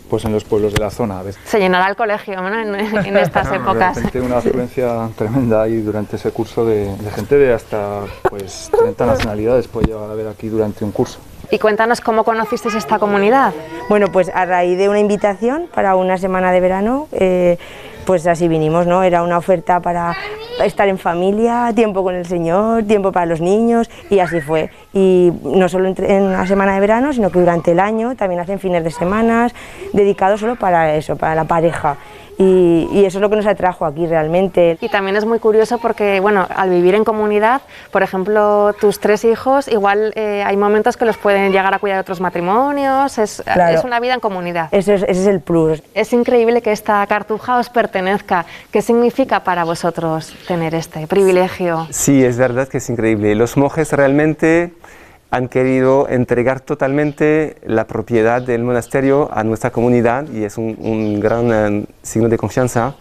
pues en los pueblos de la zona. Se llenará el colegio, ¿no?, en estas épocas. De repente una afluencia tremenda y durante ese curso de gente de hasta pues 30 nacionalidades puede llegar a ver aquí durante un curso. Y cuéntanos cómo conocisteis esta comunidad. Bueno, pues a raíz de una invitación para una semana de verano, pues así vinimos, ¿no? Era una oferta para estar en familia, tiempo con el Señor, tiempo para los niños, y así fue. Y no solo en una semana de verano, sino que durante el año también hacen fines de semana dedicados solo para eso, para la pareja. Y eso es lo que nos atrajo aquí realmente. Y también es muy curioso porque, bueno, al vivir en comunidad, por ejemplo, tus 3 hijos, igual hay momentos que los pueden llegar a cuidar otros matrimonios, Claro. Es una vida en comunidad. Ese es el plus. Es increíble que esta Cartuja os pertenezca. ¿Qué significa para vosotros tener este privilegio? Sí, es verdad que es increíble. Los monjes realmente han querido entregar totalmente la propiedad del monasterio a nuestra comunidad y es un gran signo de confianza,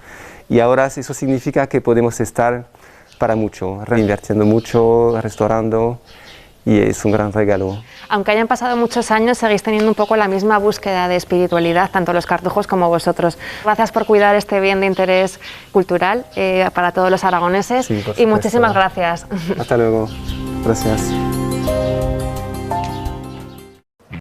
y ahora eso significa que podemos estar para mucho, reinvirtiendo mucho, restaurando, y es un gran regalo. Aunque hayan pasado muchos años, seguís teniendo un poco la misma búsqueda de espiritualidad, tanto los cartujos como vosotros. Gracias por cuidar este bien de interés cultural para todos los aragoneses, y muchísimas gracias. Hasta luego. Gracias.